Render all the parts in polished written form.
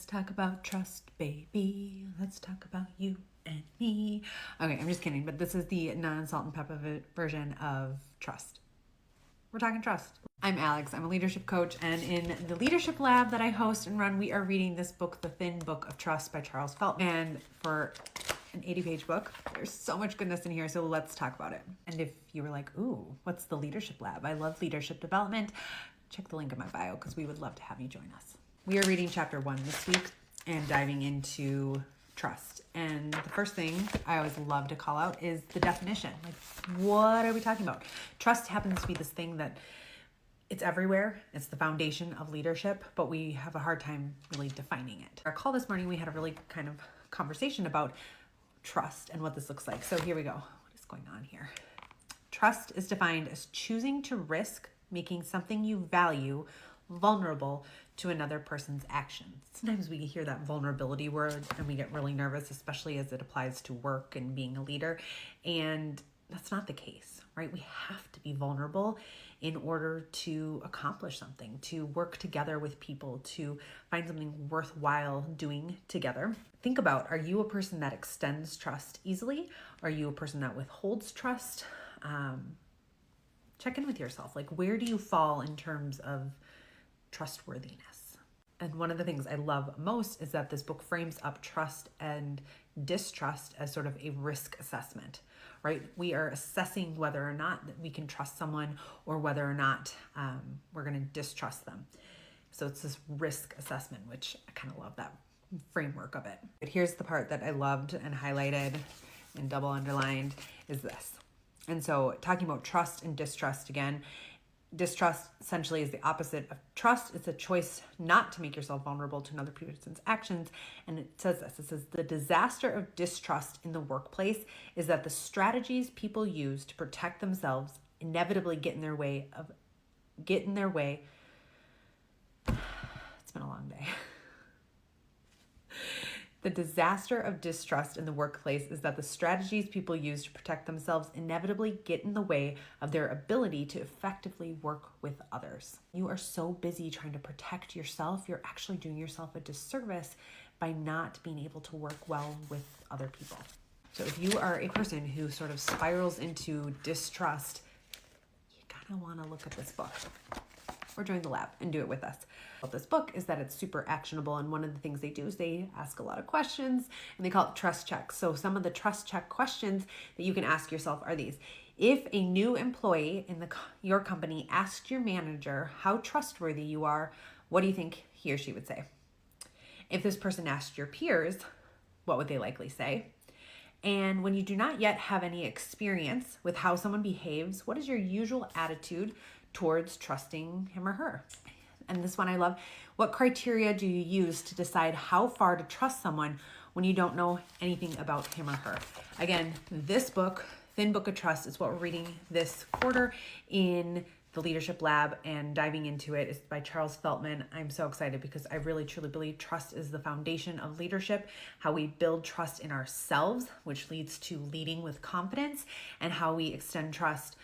Talk about trust, baby. Let's talk about you and me. Okay, I'm just kidding, but this is the non-salt and pepper version of trust. We're talking trust. I'm Alex. I'm a leadership coach, and in the leadership lab that I host and run, we are reading this book, The Thin Book of Trust by Charles Feltman. And for an 80-page book, there's so much goodness in here, so let's talk about it. And if you were like, ooh, what's the leadership lab? I love leadership development. Check the link in my bio because we would love to have you join us. We are reading chapter 1 this week and diving into trust. And the first thing I always love to call out is the definition. Like, what are we talking about? Trust happens to be this thing that it's everywhere. It's the foundation of leadership, but we have a hard time really defining it. Our call this morning, we had a really kind of conversation about trust and what this looks like. So here we go. What is going on here? Trust is defined as choosing to risk making something you value vulnerable to another person's actions. Sometimes we hear that vulnerability word and we get really nervous, especially as it applies to work and being a leader. And that's not the case, right? We have to be vulnerable in order to accomplish something, to work together with people, to find something worthwhile doing together. Think about, are you a person that extends trust easily? Are you a person that withholds trust? Check in with yourself. Like, where do you fall in terms of trustworthiness? And one of the things I love most is that this book frames up trust and distrust as sort of a risk assessment, right? We are assessing whether or not we can trust someone or whether or not we're going to distrust them. So it's this risk assessment, which I kind of love that framework of it. But here's the part that I loved and highlighted and double underlined is this. And so talking about trust and distrust again, distrust essentially is the opposite of trust. It's a choice not to make yourself vulnerable to another person's actions. And it says this, it says the disaster of distrust in the workplace is that the strategies people use to protect themselves inevitably get in their way. It's been a long day. The disaster of distrust in the workplace is that the strategies people use to protect themselves inevitably get in the way of their ability to effectively work with others. You are so busy trying to protect yourself, you're actually doing yourself a disservice by not being able to work well with other people. So if you are a person who sort of spirals into distrust, you kind of want to look at this book or join the lab and do it with us. What this book is that it's super actionable, and one of the things they do is they ask a lot of questions and they call it trust checks. So some of the trust check questions that you can ask yourself are these. If a new employee in your company asked your manager how trustworthy you are, what do you think he or she would say? If this person asked your peers, what would they likely say? And when you do not yet have any experience with how someone behaves, what is your usual attitude towards trusting him or her? And this one I love. What criteria do you use to decide how far to trust someone when you don't know anything about him or her? Again, this book, Thin Book of Trust, is what we're reading this quarter in the Leadership Lab, and diving into it is by Charles Feltman. I'm so excited because I really truly believe trust is the foundation of leadership, how we build trust in ourselves, which leads to leading with confidence, and how we extend trust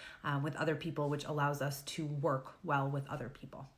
with other people, which allows us to work well with other people.